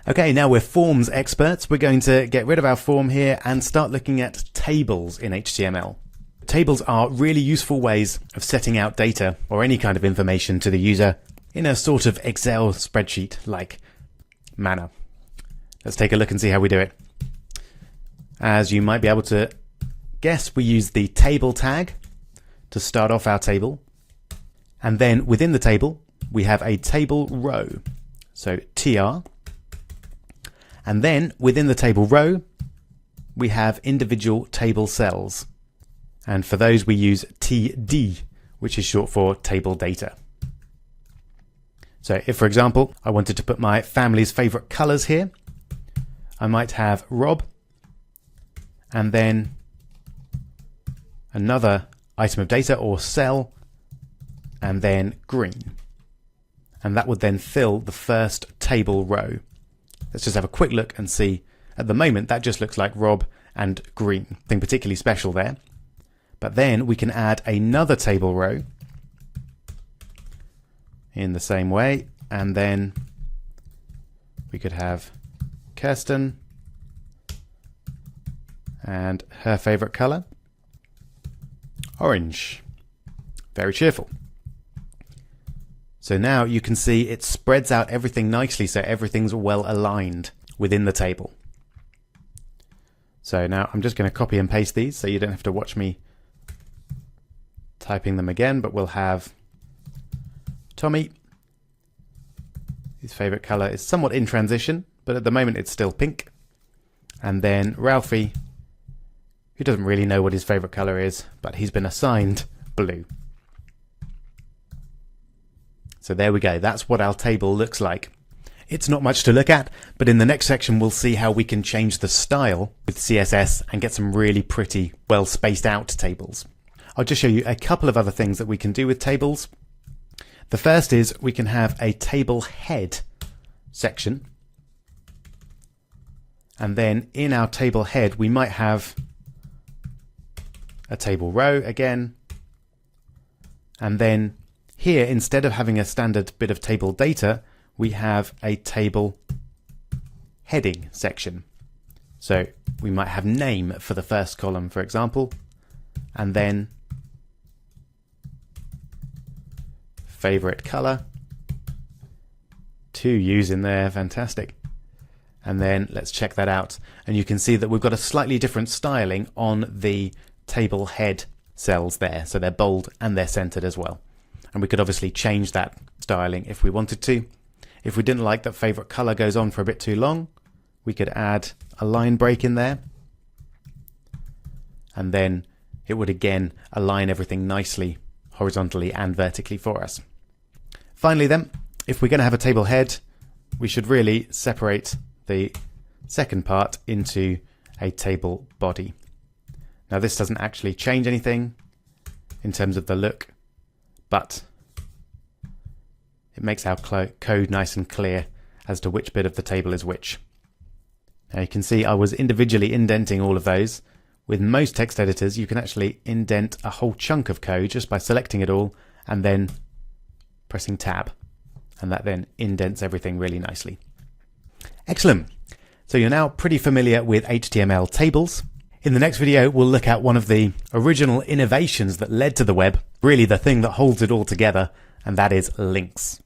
Okay, now we're forms experts. We're going to get rid of our form here and start looking at tables in HTML. Tables are really useful ways of setting out data or any kind of information to the user in a sort of Excel spreadsheet-like manner. Let's take a look and see how we do it. As you might be able to guess, we use the table tag to start off our table. And then within the table, we have a table row. So tr. And then within the table row, we have individual table cells. And for those we use TD, which is short for table data. So if, for example, I wanted to put my family's favorite colors here, I might have Rob and then another item of data or cell and then green. And that would then fill the first table row. Let's just have a quick look and see. At the moment, that just looks like Rob and green. Nothing particularly special there. But then we can add another table row in the same way. And then we could have Kirsten and her favorite color, orange. Very cheerful. So now you can see it spreads out everything nicely, so everything's well aligned within the table. So now I'm just going to copy and paste these so you don't have to watch me typing them again, but we'll have Tommy. His favorite color is somewhat in transition, but at the moment it's still pink. And then Ralphie, who doesn't really know what his favorite color is, but he's been assigned blue. So there we go. That's what our table looks like. It's not much to look at, but in the next section we'll see how we can change the style with CSS and get some really pretty, well spaced out tables. I'll just show you a couple of other things that we can do with tables. The first is we can have a table head section. And then in our table head, we might have a table row again. And then here, instead of having a standard bit of table data, we have a table heading section. So we might have name for the first column, for example, and then favorite color, 2 U's in there, fantastic. And then let's check that out. And you can see that we've got a slightly different styling on the table head cells there. So they're bold and they're centered as well. And we could obviously change that styling if we wanted to. If we didn't like that favorite color goes on for a bit too long, we could add a line break in there. And then it would again align everything nicely horizontally and vertically for us. Finally then, if we're going to have a table head, we should really separate the second part into a table body. Now this doesn't actually change anything in terms of the look, but it makes our code nice and clear as to which bit of the table is which. Now you can see I was individually indenting all of those. With most text editors, you can actually indent a whole chunk of code just by selecting it all and then pressing tab. And that then indents everything really nicely. Excellent. So you're now pretty familiar with HTML tables. In the next video, we'll look at one of the original innovations that led to the web, really the thing that holds it all together, and that is links.